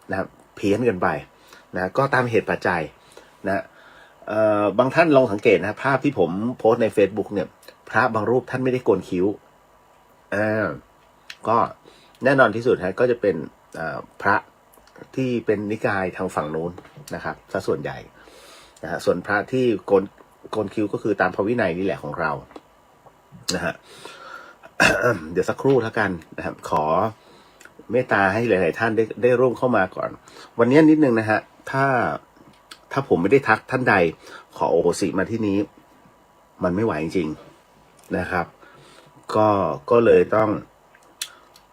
นะครับเพี้ยนกันไปนะก็ตามเหตุปัจจัยนะบางท่านลองสังเกตนะภาพที่ผมโพสต์ใน Facebook เนี่ยพระบางรูปท่านไม่ได้โกนคิ้วก็แน่นอนที่สุดก็จะเป็นพระที่เป็นนิกายทางฝั่งนู้นนะครับซะส่วนใหญ่นะฮะส่วนพระที่โกนคิ้วก็คือตามพระวินัยนี่แหละของเรานะฮะ เดี๋ยวสักครู่แล้วกันนะครับขอเมตตาให้หลายๆท่านได้ร่วมเข้ามาก่อนวันนี้นิดนึงนะฮะถ้าผมไม่ได้ทักท่านใดขอโอโหสิมาที่นี้มันไม่ไหวจริงๆนะครับก็เลยต้อง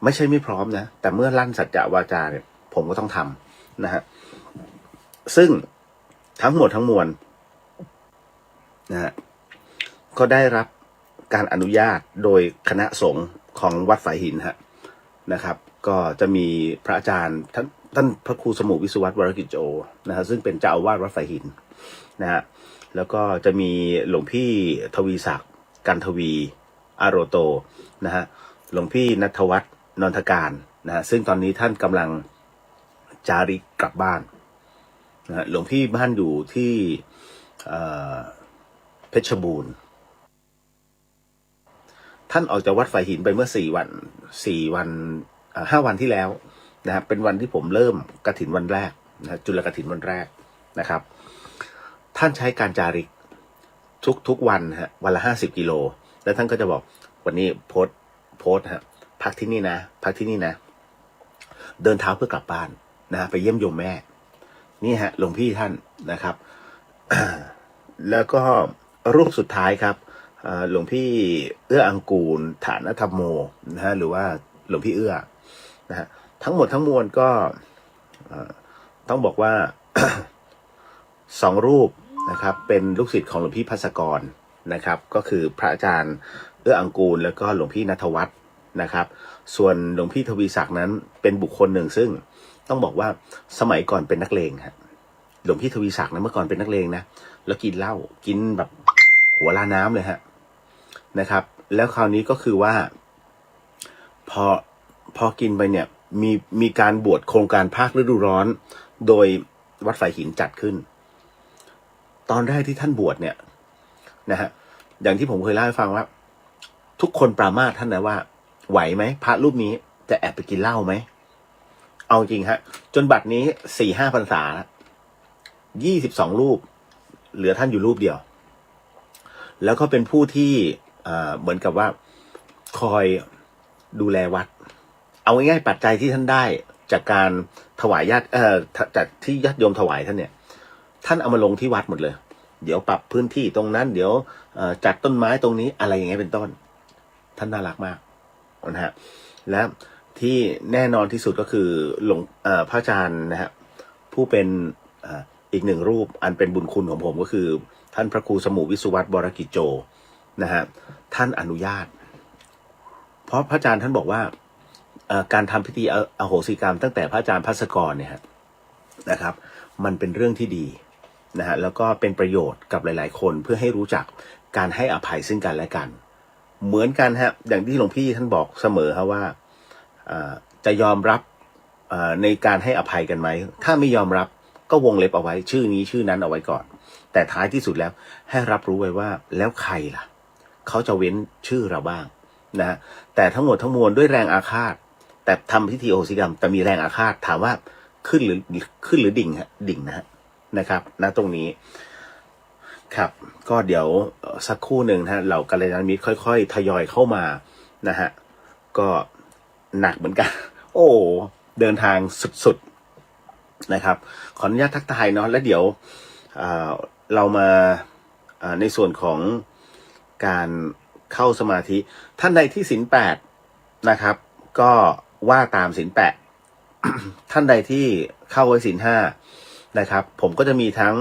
ไม่ใช่ไม่พร้อมนะแต่เมื่อลั่นสัจจะวาจาเนี่ยผมก็ต้องทำนะฮะซึ่งทั้งหมดทั้งมวลนะฮะก็ได้รับการอนุญาตโดยคณะสงฆ์ของวัดสายหินนะครับก็จะมีพระอาจารย์ท่านพระครูสมุวิสุวัตวรกิจโจนะฮะซึ่งเป็นเจ้าอาวาสวัดสายหินนะฮะแล้วก็จะมีหลวงพี่ทวีศักดิ์กันทวีอโรโตนะฮะหลวงพี่ณัฐวัฒน์นนทการนะฮะซึ่งตอนนี้ท่านกำลังจาริกกลับบ้านนะฮะหลวงพี่บ้านอยู่ที่เพชรบูรณ์ท่านออกจากวัดฝ่ายหินไปเมื่อ5 วันที่แล้วนะครับเป็นวันที่ผมเริ่มกฐินวันแรกนะจุลกฐินวันแรกนะครับท่านใช้การจาริกทุกวันวันละ50 กิโลแล้วท่านก็จะบอกวันนี้โพสพักที่นี่นะเดินเท้าเพื่อกลับบ้านนะไปเยี่ยมโยมแม่นี่หลวงพี่ท่านนะครับ แล้วก็รูปสุดท้ายครับหลวงพี่เอื้ออังกูลฐานธรรมโมนะฮะหรือว่าหลวงพี่เอื้อนะฮะทั้งหมดทั้งมวลก็ต้องบอกว่า 2 รูปนะครับเป็นลูกศิษย์ของหลวงพี่ภัสกรนะครับก็คือพระอาจารย์เอื้ออังกูลแล้วก็หลวงพี่ณัฐวัฒน์นะครับส่วนหลวงพี่ทวีศักดิ์นั้นเป็นบุคคลหนึ่งซึ่งต้องบอกว่าสมัยก่อนเป็นนักเลงหลวงพี่ทวีศักดิ์นะเมื่อก่อนเป็นนักเลงนะแล้วกินเหล้ากินแบบหัวลาน้ำเลยนะครับแล้วคราวนี้ก็คือว่าพอกินไปเนี่ยมีการบวชโครงการภาคฤดูร้อนโดยวัดฝ่ายหินจัดขึ้นตอนแรกที่ท่านบวชเนี่ยนะฮะอย่างที่ผมเคยเล่าให้ฟังว่าทุกคนปรามาสท่านนะว่าไหวไหมพระรูปนี้จะแอบไปกินเหล้าไหมเอาจริงจนบัดนี้4-5 พรรษา22 รูปเหลือท่านอยู่รูปเดียวแล้วก็เป็นผู้ที่เหมือนกับว่าคอยดูแลวัดเอาง่ายๆปัจจัยที่ท่านได้จากการถวายญาติจากที่ญาติโยมถวายท่านเนี่ยท่านเอามาลงที่วัดหมดเลยเดี๋ยวปรับพื้นที่ตรงนั้นเดี๋ยวจัดต้นไม้ตรงนี้อะไรอย่างเงี้ยเป็นต้นท่านน่ารักมากนะฮะและที่แน่นอนที่สุดก็คือพระอาจารย์นะฮะผู้เป็นอีก1 รูปอันเป็นบุญคุณของผมก็คือท่านพระครูสมุวิสุวัตวรกิจโจนะฮะท่านอนุญาตเพราะพระอาจารย์ท่านบอกว่าการทำพิธีอโหสิกรรมตั้งแต่พระอาจารย์ภัสกรเนี่ยนะครับมันเป็นเรื่องที่ดีนะฮะแล้วก็เป็นประโยชน์กับหลายๆคนเพื่อให้รู้จักการให้อภัยซึ่งกันและกันเหมือนกันอย่างที่หลวงพี่ท่านบอกเสมอว่าจะยอมรับในการให้อภัยกันไหมถ้าไม่ยอมรับก็วงเล็บเอาไว้ชื่อนี้ชื่อนั้นเอาไว้ก่อนแต่ท้ายที่สุดแล้วให้รับรู้ไว้ว่าแล้วใครล่ะเขาจะเว้นชื่อเราบ้างนะแต่ทั้งหมดทั้งมวลด้วยแรงอาฆาตแต่ทำพิธีโอโหสิกรรมแต่มีแรงอาฆาตถามว่าขึ้นหรือดิ่งดิ่งนะครับตรงนี้ครับก็เดี๋ยวสักครู่หนึ่งเหล่ากัลยาณมิตรค่อยๆทยอยเข้ามานะฮะก็หนักเหมือนกันโอ้เดินทางสุดๆนะครับขออนุญาตทักทายเนาะแล้วเดี๋ยวเรามาในส่วนของการเข้าสมาธิท่านใดที่ศีล 8นะครับก็ว่าตามศีล 8 ท่านใดที่เข้าไว้ศีล 5นะครับผมก็จะมีทั้ง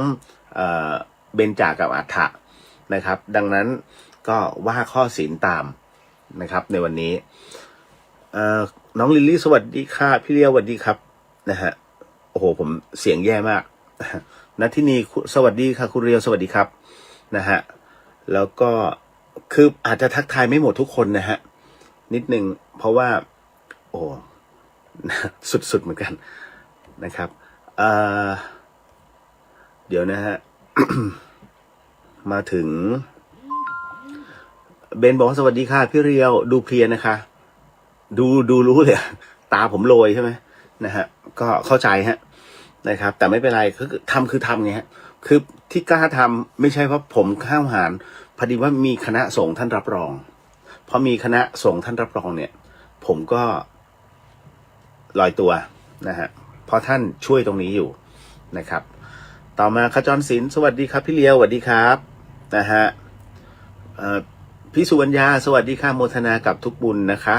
เบญจกับอัฏฐะนะครับดังนั้นก็ว่าข้อศีลตามนะครับในวันนี้น้องลิลลี่สวัสดีค่ะพี่เลี้ยวสวัสดีครับนะฮะโอ้โหผมเสียงแย่มากณที่นี่สวัสดีค่ะคุณเรียวสวัสดีครับนะฮะแล้วก็คืออาจจะทักทายไม่หมดทุกคนนะฮะนิดนึงเพราะว่าโอ้สุดๆเหมือนกัน นะครับเดี๋ยวนะฮะ มาถึงเบนบอกว่าสวัสดีค่ะพี่เรียวดูเพลียนะคะ ดูรู้เลยตาผมโรยใช่ไหมนะฮะก็เข้าใจฮะนะครับแต่ไม่เป็นไรคือทำไงฮะคือที่กล้าทำไม่ใช่เพราะผมข้าวหารพอดีว่ามีคณะสงฆ์ท่านรับรองพอมีคณะสงฆ์ท่านรับรองเนี่ยผมก็ลอยตัวนะฮะเพราะท่านช่วยตรงนี้อยู่นะครับต่อมาขจรศิลป์สวัสดีครับพี่เลียวสวัสดีครับนะฮะพี่สุวรรณยาสวัสดีค่ะโมทนากับทุกบุญนะคะ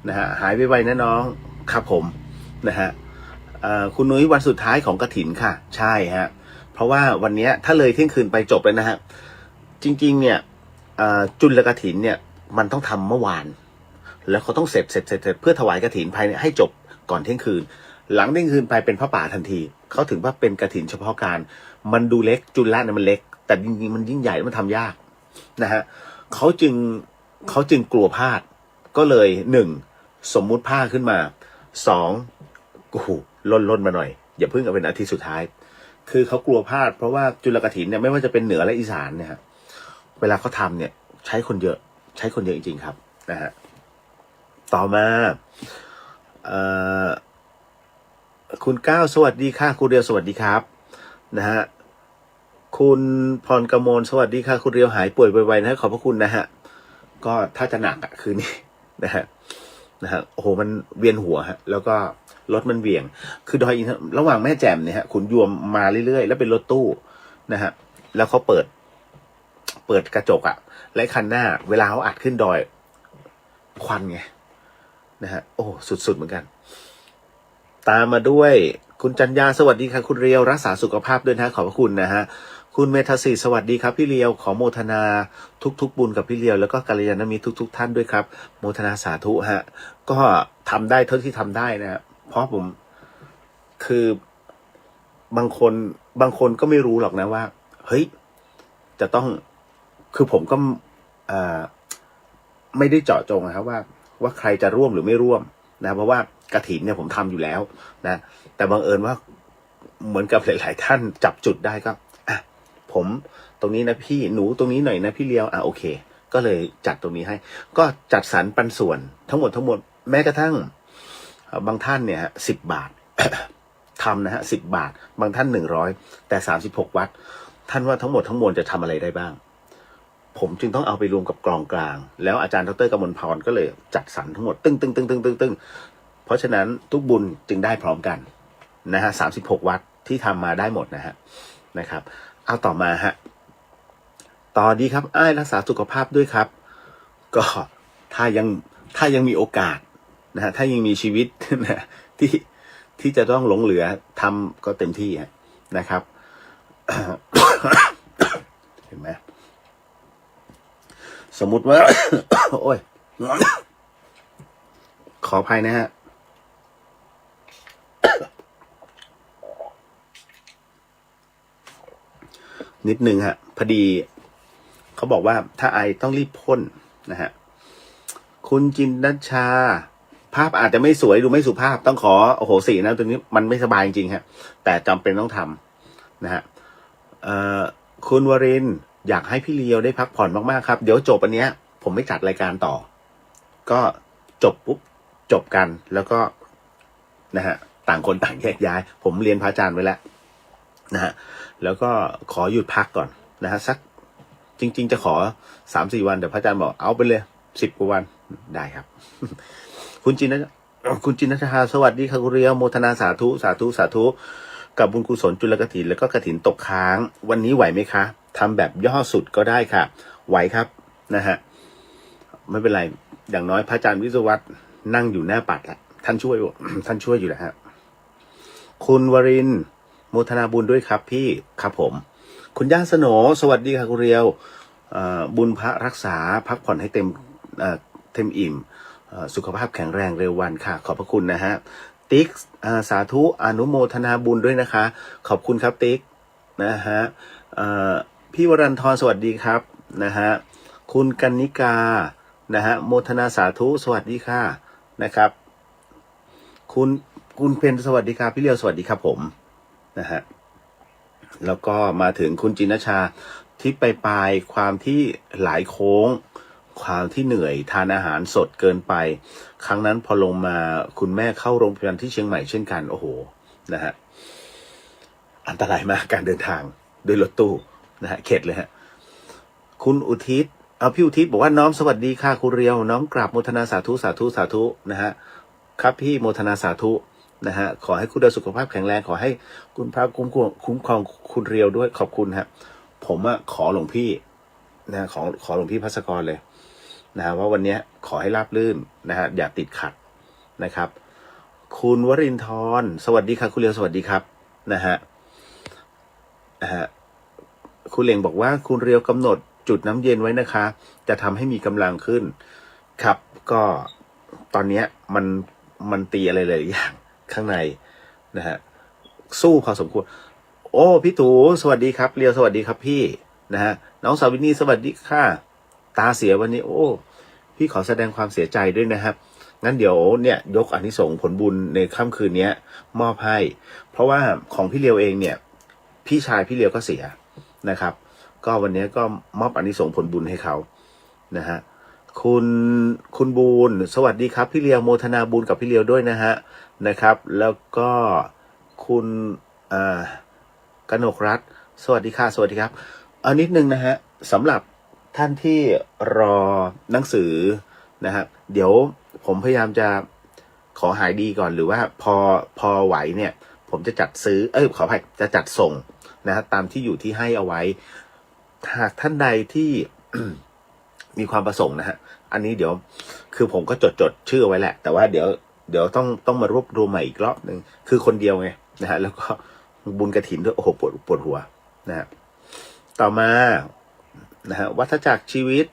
นะฮะหายไปไวนะน้องครับผมนะฮะคุณนุ้ยวันสุดท้ายของกฐินค่ะใช่ฮะเพราะว่าวันนี้ถ้าเลยเที่ยงคืนไปจบเลยนะฮะจริงๆเนี่ยจุลกฐินเนี่ยมันต้องทำเมื่อวานแล้วเขาต้องเสร็จเพื่อถวายกฐินภายในให้จบก่อนเที่ยงคืนหลังเที่ยงคืนไปเป็นพระป่าทันทีเขาถึงว่าเป็นกฐินเฉพาะการมันดูเล็กจุลเนี่ยมันเล็กแต่จริงๆมันยิ่งใหญ่มันทำยากนะฮะเขาจึงกลัวพลาดก็เลย1สมมุติผ้าขึ้นมา2กูล่นมาหน่อยอย่าเพิ่งเอาเป็นอาทิตย์สุดท้ายคือเขากลัวพลาดเพราะว่าจุลกฐินเนี่ยไม่ว่าจะเป็นเหนือและอีสานเนี่ยฮะเวลาเขาทำเนี่ยใช้คนเยอะจริงๆครับนะฮะต่อมาคุณก้าวสวัสดีค่ะคุณเรียวสวัสดีครับนะฮะคุณพรกมลสวัสดีค่ะคุณเรียวหายป่วยไวๆนะขอบพระคุณนะฮะก็ถ้าจะหนักคืนนี้นะฮะโอ้โหมันเวียนหัวฮะแล้วก็รถมันเวียงคือดอยอินระหว่างแม่แจ่มเนี่ยฮะขุนยวมมาเรื่อยๆแล้วเป็นรถตู้นะฮะแล้วเขาเปิดกระจกและคันหน้าเวลาเขาอัดขึ้นดอยควันไงนะฮะโอ้สุดๆเหมือนกันตามมาด้วยคุณจันยาสวัสดีค่ะคุณเรียวรักษาสุขภาพด้วยนะขอบพระคุณนะฮะคุณเมธาศิสวัสดีครับพี่เลียวขอโมทนาทุกบุญกับพี่เลียวแล้วก็กัลยาณมิตรทุกท่านด้วยครับโมทนาสาธุฮะก็ทำได้เท่าที่ทำได้นะเพราะผมคือบางคนก็ไม่รู้หรอกนะว่าเฮ้ยจะต้องคือผมก็ไม่ได้เจาะจงนะครับว่าใครจะร่วมหรือไม่ร่วมนะเพราะว่ากฐินเนี่ยผมทำอยู่แล้วนะแต่บังเอิญว่าเหมือนกับหลายๆท่านจับจุดได้ก็ผมตรงนี้นะพี่หนูตรงนี้หน่อยนะพี่เลียวโอเคก็เลยจัดตรงนี้ให้ก็จัดสรรปันส่วนทั้งหมดแม้กระทั่งบางท่านเนี่ย10 บาท ทำนะฮะ10 บาทบางท่าน100แต่36 วัดท่านว่าทั้งหมดทั้งมวลจะทำอะไรได้บ้างผมจึงต้องเอาไปรวมกับกองกลางแล้วอาจารย์ดร.กมลพรก็เลยจัดสรรทั้งหมดตึ้งเพราะฉะนั้นทุกบุญจึงได้พร้อมกันนะฮะ36 วัดที่ทำมาได้หมดนะครับเอาต่อมาฮะต่อดีครับอ้ายรักษาสุขภาพด้วยครับก็ถ้ายังมีโอกาสนะฮะถ้ายังมีชีวิตนะที่จะต้องหลงเหลือทำก็เต็มที่นะครับ เห็นไหมสมมุติว่า โอ้ยขออภัยนะฮะนิดนึงฮะพอดีเขาบอกว่าถ้าไอต้องรีบพ่นนะฮะคุณจินนัชชาภาพอาจจะไม่สวยดูไม่สุภาพต้องขอโอ้โหสีนะตัวนี้มันไม่สบายจริงๆฮะแต่จำเป็นต้องทำนะฮะคุณวรินอยากให้พี่เลียวได้พักผ่อนมากๆครับเดี๋ยวจบอันเนี้ยผมไม่จัดรายการต่อก็จบปุ๊บจบกันแล้วก็นะฮะต่างคนต่างแยกย้ายผมเรียนพระอาจารย์ไว้แล้วนะฮะแล้วก็ขอหยุดพักก่อนนะฮะสักจริงๆจะขอ 3-4 วันแต่พระอาจารย์บอกเอาไปเลย10 กว่าวันได้ครับ คุณจินนัชชาสวัสดีค่ะคุณเรียวโมทนาสาธุกับบุญกุศลจุลกฐินแล้วก็กฐินตกค้างวันนี้ไหวไหมคะทำแบบย่อสุดก็ได้ค่ะไหวครับนะฮะไม่เป็นไรอย่างน้อยพระอาจารย์วิศวัตรนั่งอยู่หน้าปัดละท่านช่วยอยู่แล้วฮะคุณวรินทร์โมทนาบุญด้วยครับพี่ครับผมคุณย่าสโหนสวัสดีค่ะคุณเรียวบุญพระรักษาพักผ่อนให้เต็มอิ่มสุขภาพแข็งแรงเร็ววันค่ะขอบพระคุณนะฮะติ๊กสาธุอนุโมทนาบุญด้วยนะคะขอบคุณครับติ๊กนะฮะพี่วรันทรสวัสดีครับนะฮะคุณกนิกานะฮะโมทนาสาธุสวัสดีค่ะนะครับ คุณเพนสวัสดีครับพี่เลียวสวัสดีครับผมนะฮะแล้วก็มาถึงคุณจินชาที่ปลายความที่หลายโค้งความที่เหนื่อยทานอาหารสดเกินไปครั้งนั้นพอลงมาคุณแม่เข้าโรงพยาบาลที่เชียงใหม่เช่นกันโอ้โหนะฮะอันตรายมากการเดินทางด้วยรถตู้นะฮะเข็ดเลยฮะคุณอุทิศพี่อุทิศบอกว่าน้อมสวัสดีค่ะคุณเรียวน้อมกราบโมทนาสาธุสาธุสาธุนะฮะครับพี่โมทนาสาธุนะฮะขอให้คุณได้สุขภาพแข็งแรงขอให้คุณพระคุ้มครองคุณเรียวด้วยขอบคุณฮะผมขอหลวงพี่นะขอหลวงพี่ภัสกรเลยนะฮะว่าวันนี้ขอให้ราบรื่นนะฮะอย่าติดขัดนะครับคุณวรินทร์สวัสดีค่ะคุณเรียวสวัสดีครับนะฮะคุณเหลงบอกว่าคุณเรียวกำหนดจุดน้ำเย็นไว้นะคะจะทำให้มีกำลังขึ้นครับก็ตอนนี้มันตีอะไรหลายอย่างข้างในนะฮะสู้พอสมควรโอ้พี่ตู่สวัสดีครับเรียวสวัสดีครับพี่นะฮะน้องสาวินีสวัสดีค่ะตาเสียวันนี้โอ้พี่ขอแสดงความเสียใจด้วยนะครับงั้นเดี๋ยวเนี่ยยกอานิสงส์ผลบุญในค่ำคืนนี้มอบให้เพราะว่าของพี่เรียวเองเนี่ยพี่ชายพี่เรียวก็เสียนะครับก็วันนี้ก็มอบอานิสงส์ผลบุญให้เขานะฮะคุณบูนสวัสดีครับพี่เลียวโมทนาบุญกับพี่เลียวด้วยนะฮะนะครับแล้วก็คุณกนกรัตน์สวัสดีค่ะสวัสดีครับเอานิดนึงนะฮะสำหรับท่านที่รอหนังสือนะฮะเดี๋ยวผมพยายามจะขอหายดีก่อนหรือว่าพอไหวเนี่ยผมจะจัดซื้อขออภัยจะจัดส่งนะฮะตามที่อยู่ที่ให้เอาไว้หากท่านใดที่ มีความประสงค์นะฮะอันนี้เดี๋ยวคือผมก็จดชื่อไว้แหละแต่ว่าเดี๋ยวต้องมารวบรวมใหม่อีกรอบหนึ่งคือคนเดียวไงนะฮะแล้วก็บุญกฐินด้วยโอ้โหปวดหัวนะฮะต่อมานะฮะวัฏจักรชีวิต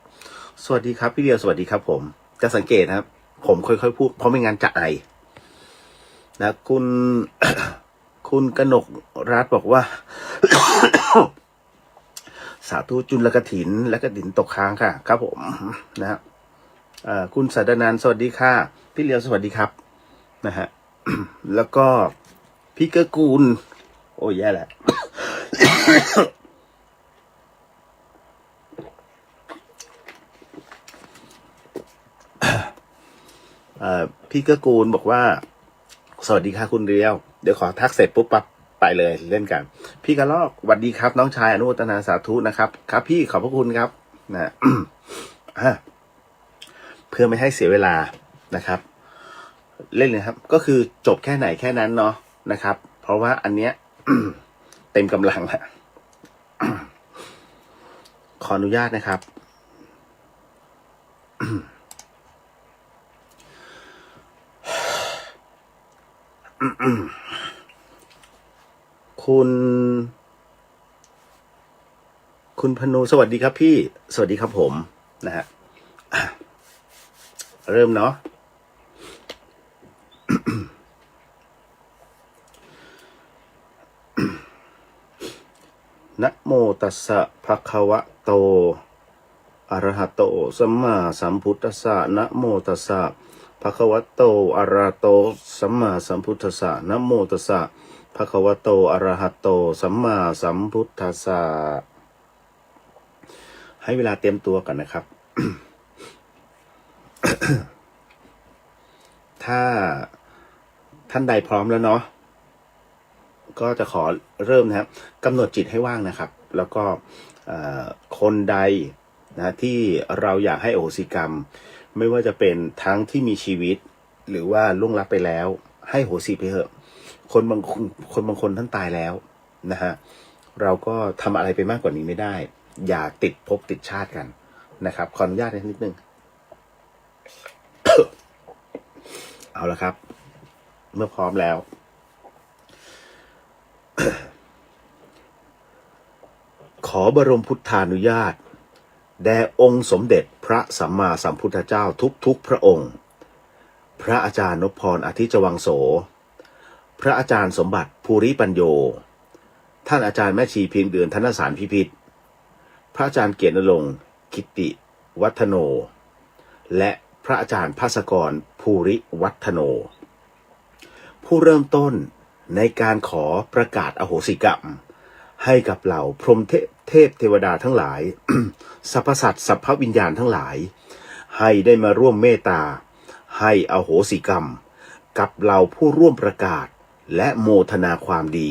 สวัสดีครับพี่เดียวสวัสดีครับผมจะสังเกตนะครับผมค่อยๆพูดเพราะไม่งั้นจะไอนะคุณกนกรัตน์บอกว่า สาธุจุลกฐินและกฐินตกค้างค่ะครับผมนะฮะคุณสัตนันท์สวัสดีค่ะพี่เลียวสวัสดีครับนะฮะ แล้วก็พี่เกื้อกูลโอ้ยแย่แหละ พี่เกื้อกูลบอกว่าสวัสดีค่ะคุณเรียวเดี๋ยวขอทักเสร็จปุ๊บปั๊บไปเลยเล่นกันพี่กระลอกสวัสดีครับน้องชายอนุโมทนาสาธุนะครับครับพี่ขอบพระคุณครับนะ เพื่อไม่ให้เสียเวลานะครับเล่นเลยครับก็คือจบแค่ไหนแค่นั้นเนาะนะครับเพราะว่าอันเนี้ย เต็มกำลังแล้ว ขออนุญาตนะครับ คุณพนูสวัสดีครับพี่สวัสดีครับผมนะฮะเริ่มเนาะ นะโมตัสสะภะคะวะโตอะระหะโตสัมมาสัมพุทธัสสะนะโมตัสสะภะคะวะโตอะระหะโตสัมมาสัมพุทธัสสะนะโมตัสสะภะคะวะโตอะระหะโตสัมมาสัมพุทธัสสะให้เวลาเตรียมตัวกันนะครับ ถ้าท่านใดพร้อมแล้วเนาะก็จะขอเริ่มนะครับกำหนดจิตให้ว่างนะครับแล้วก็คนใดนะที่เราอยากให้อโหสิกรรมไม่ว่าจะเป็นทั้งที่มีชีวิตหรือว่าล่วงลับไปแล้วให้โหสิไปเถอะคนบางคนท่านตายแล้วนะฮะเราก็ทำอะไรไปมากกว่านี้ไม่ได้อย่าติดภพติดชาติกันนะครับขออนุญาตนิดนึง เอาละครับเมื่อพร้อมแล้ว ขอบรมพุทธานุญาตแด่องค์สมเด็จพระสัมมาสัมพุทธเจ้าทุกพระองค์พระอาจารย์นพพรอธิจวังโสพระอาจารย์สมบัติภูริปัญโยท่านอาจารย์แม่ชีเพียงเดือนธนสารพิพิธพระอาจารย์เกียรติณรงค์กิติวัฒโนและพระอาจารย์ภาสกรภูริวัฒโน ผู้เริ่มต้นในการขอประกาศอโหสิกรรมให้กับเหล่าพรหมเทพเทวดาทั้งหลาย สรรพสัตว์สรรพวิญญาณทั้งหลายให้ได้มาร่วมเมตตาให้อโหสิกรรมกับเหล่าผู้ร่วมประกาศและโมทนาความดี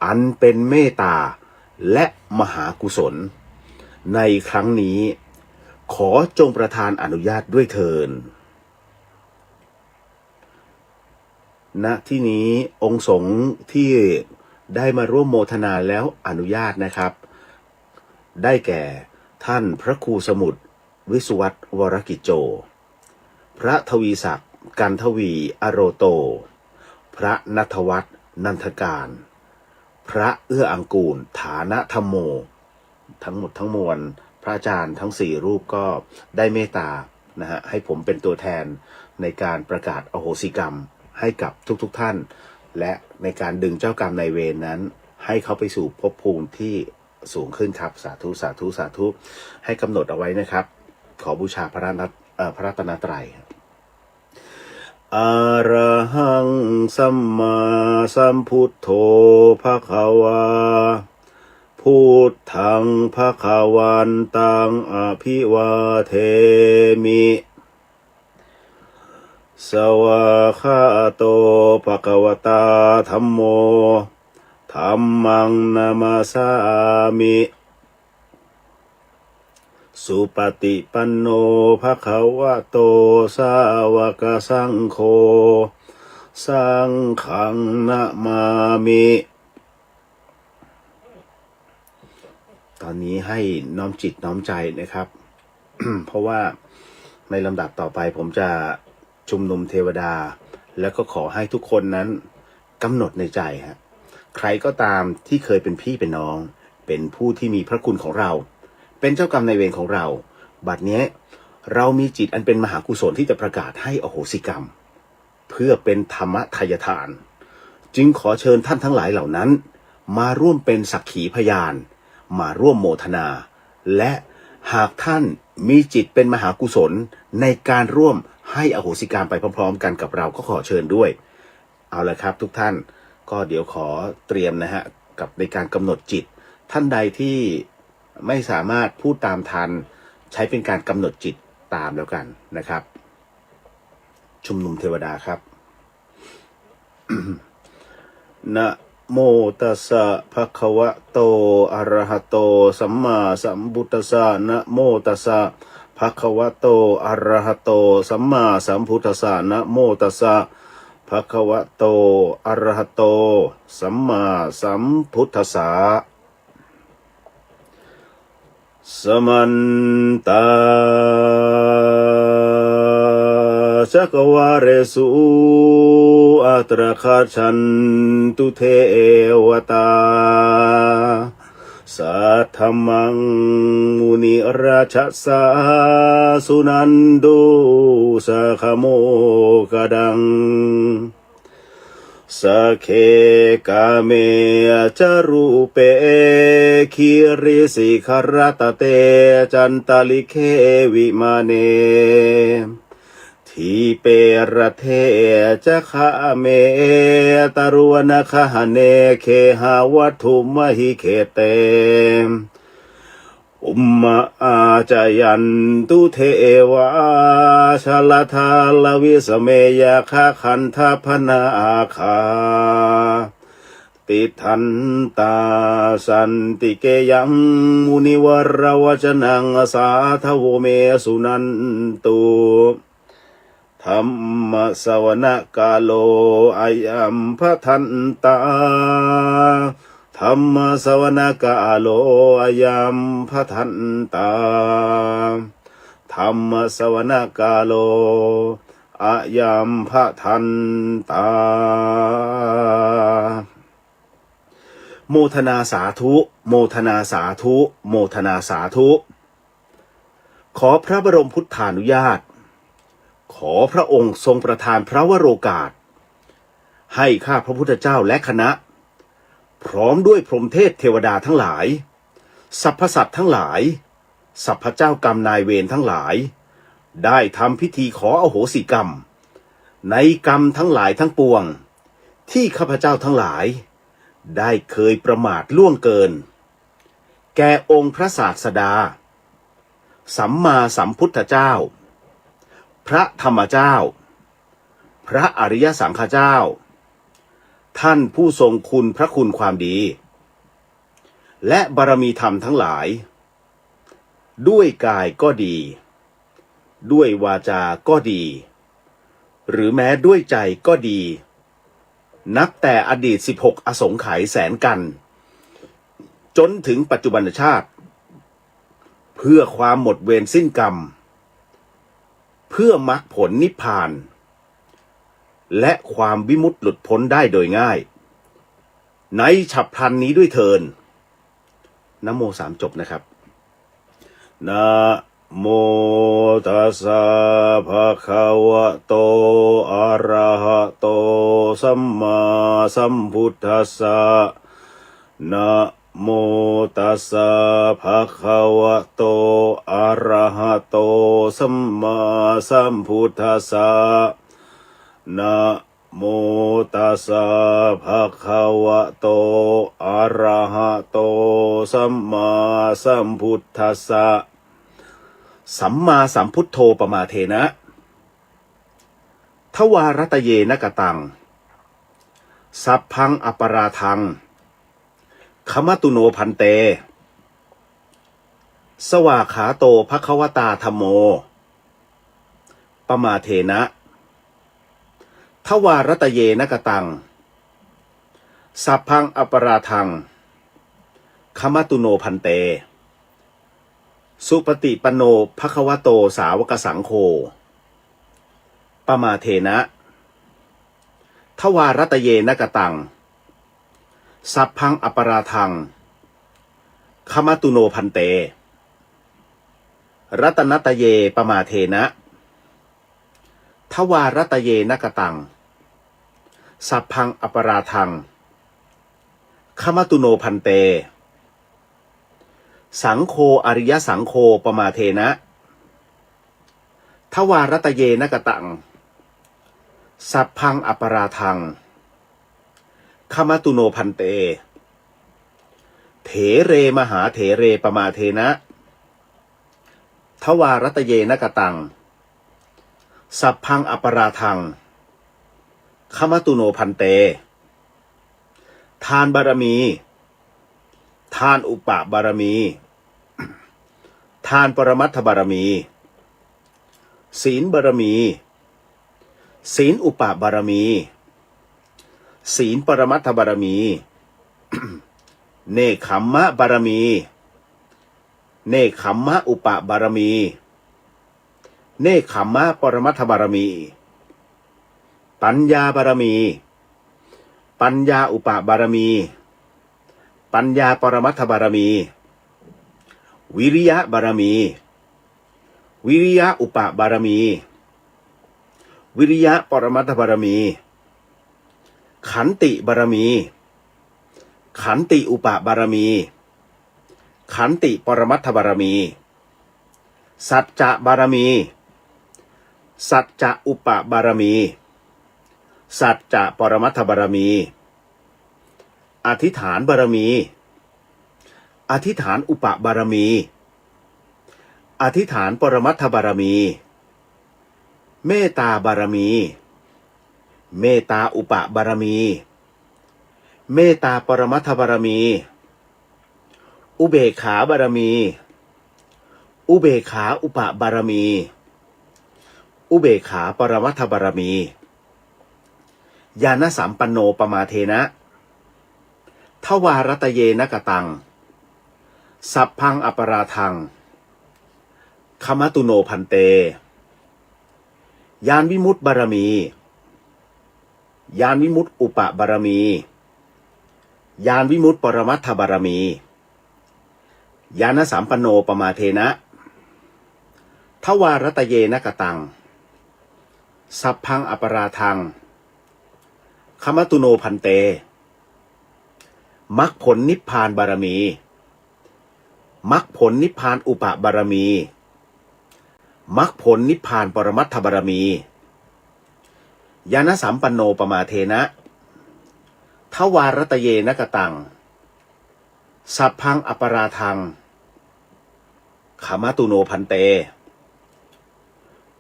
อันเป็นเมตตาและมหากุศลในครั้งนี้ขอจงประทานอนุญาตด้วยเถิดณที่นี้องค์สงฆ์ที่ได้มาร่วมโมทนาแล้วอนุญาตนะครับได้แก่ท่านพระครูสมุทรวิสุวัตวรกิจโจพระทวีศักดิ์กันทวีอโรโตพระณัฐวัฒน์นันทการพระเอื้ออังกูลฐานะธรรมโมทั้งหมดทั้งมวลพระอาจารย์ทั้ง4รูปก็ได้เมตตานะฮะให้ผมเป็นตัวแทนในการประกาศอโหสิกรรมให้กับทุกท่านและในการดึงเจ้ากรรมนายเวรนั้นให้เขาไปสู่ภพภูมิที่สูงขึ้นครับสาธุสาธุสาธุให้กำหนดเอาไว้นะครับขอบูชาพระรัตนตรัยอะระหังสัมมาสัมพุทโธภควาพุทธังภควันตังอภิวาเทมิสวากขาโตภควตาธัมโมธัมมังนามาสามิสุปฏิปันโนภควโตสาวกสังโฆสังฆังนะมามิตอนนี้ให้น้อมจิตน้อมใจนะครับ เพราะว่าในลำดับต่อไปผมจะชุมนุมเทวดาแล้วก็ขอให้ทุกคนนั้นกำหนดในใจฮะใครก็ตามที่เคยเป็นพี่เป็นน้องเป็นผู้ที่มีพระคุณของเราเป็นเจ้ากรรมนายเวรของเราบัดนี้เรามีจิตอันเป็นมหากุศลที่จะประกาศให้อโหสิกรรมเพื่อเป็นธรรมทายทานจึงขอเชิญท่านทั้งหลายเหล่านั้นมาร่วมเป็นสักขีพยานมาร่วมโมทนาและหากท่านมีจิตเป็นมหากุศลในการร่วมให้อโหสิกรรมไปพร้อมๆกันกับเราก็ขอเชิญด้วยเอาละครับทุกท่านก็เดี๋ยวขอเตรียมนะฮะกับในการกำหนดจิตท่านใดที่ไม่สามารถพูดตามทันใช้เป็นการกำหนดจิตตามแล้วกันนะครับชุมนุมเทวดาครับ นะโมตัสสะภะคะวะโตอะระหะโตสัมมาสัมพุทธัสสะนะโมตัสสะภะคะวะโตอะระหะโตสัมมาสัมพุทธัสสะนะโมตัสสะภะคะวะโตอะระหะโตสัมมาสัมพุทธัสสะสมันตาจักวาเรสุอัตระคาชันตุเทวตาสัทธมังมุนิราชสาสุนันดุสะขโมกดังสเคกาเมจารูเปคิริสิขรตเตจันตลิเควิมาเนทีเปรเทจะขาเมตรุวนคหเนเคหาวัตถุมหิเคเตอุมมาอาจายันตุเทวาชลทาลวิสเมยคาคันทพนาอาคาติทันตาสันติเกยังมุนิวรวจนังสาทโวเมสุนันตุธรรมสวนกาโลอายัมพทันตาธรรมสวนกาโลอายัมพทันตาธรรมสวนกาโลอายัมพทันตาโมทนาสาธุโมทนาสาธุโมทนาสาธุขอพระบรมพุทธานุญาตขอพระองค์ทรงประทานพระวโรกาสให้ข้าพระพุทธเจ้าและคณะพร้อมด้วยพรหมเทพเทวดาทั้งหลายสรรพสัตว์ทั้งหลายสรรพเจ้ากรรมนายเวรทั้งหลายได้ทำพิธีขออโหสิกรรมในกรรมทั้งหลายทั้งปวง ที่ข้าพเจ้าทั้งหลายได้เคยประมาทล่วงเกินแก่องค์พระศาสดาสัมมาสัมพุทธเจ้าพระธรรมเจ้าพระอริยสังฆเจ้าท่านผู้ทรงคุณพระคุณความดีและบารมีธรรมทั้งหลายด้วยกายก็ดีด้วยวาจาก็ดีหรือแม้ด้วยใจก็ดีนับแต่อดีต16อสงไขยแสนกันจนถึงปัจจุบันชาติเพื่อความหมดเวรสิ้นกรรมเพื่อมรรคผลนิพพานและความวิมุตติหลุดพ้นได้โดยง่ายในฉับพลันนี้ด้วยเทินนะโม3จบนะครับนะโมตัสสะภะคะวะโตอะระหะโตสัมมาสัมพุทธัสสะนะโมตัสสะภะคะวะโตอะระหะโตสัมมาสัมพุทธัสสะนะโมตัสสะภะคะวะโตอะระหะโตสัมมาสัมพุทธัสสะสัมมาสัมพุทโธปมาเทนะทวารัตเยนะกตังสัพพังอปราทังขมตุโนพันเตสวาขาโตภควตาธัมโมปมาเทนะทวารัตเยนะกตังสัพพังอปราทังขมตุโนพันเตสุปฏิปันโนภควโตสาวกสังโฆปมาเทนะทวารัตเยนะกตังสัพพังอปราทังขมตุโนพันเตรัตนัตเยปมาเทนะทวารัตเยนะกตังสัพพังอปราทังขมตุโนพันเตสังโฆอริยสังโฆปมาเทนะทวารัตเยนะกตังสัพพังอปราทังขมตุโนพันเตเถเรมหาเถเรปมาเทนะทวารัตเยนะกตังสัพพังอปราทังขมตุโนพันเตทานบารมีทานอุปบารมีทานปรมัตถบารมีศีลบารมีศีลอุปบารมีศีลปรมัตถบารมี เนกขัมมะบารมีเนกขัมมะอุปบารมีเนกขัมมะปรมัตถบารมีปัญญาบารมีปัญญาอุปบารมีปัญญาปรมัตถบารมีวิริยะบารมีวิริยะอุปบารมีวิริยะปรมัตถบารมีขันติบารมีขันติอุปบารมีขันติปรมัตถบารมีสัจจะบารมีสัจจะอุปบารมีสัจจะปรมัตถบารมีอธิษฐานบารมีอธิษฐานอุปบารมีอธิษฐานปรมัตถบารมีเมตตาบารมีเมตตาอุปบารมีเมตตาปรมัตถบารมีอุเบกขาบารมีอุเบกขาอุปบารมีอุเบกขาปรมัตถบารมีญาณสัมปันโนปมาเทนะทวารัตเยนะกตังสัพพังอปราทังขมตุโนพันเตญาณวิมุตติบารมีญาณวิมุตติอุปบารมีญาณวิมุตติปรมัตถบารมีญาณสัมปันโนปมาเทนะทวารัตเยนะกตังสัพพังอปราทังขมตุโนพันเตมรรคผลนิพพานบารมีมรรคผลนิพพานอุปบารมีมรรคผลนิพพานปรมัตถบารมีญาณสัมปันโนปมาเทนะ ทวารตเยนกตังสัพพังอปราทังขมตุโนพันเต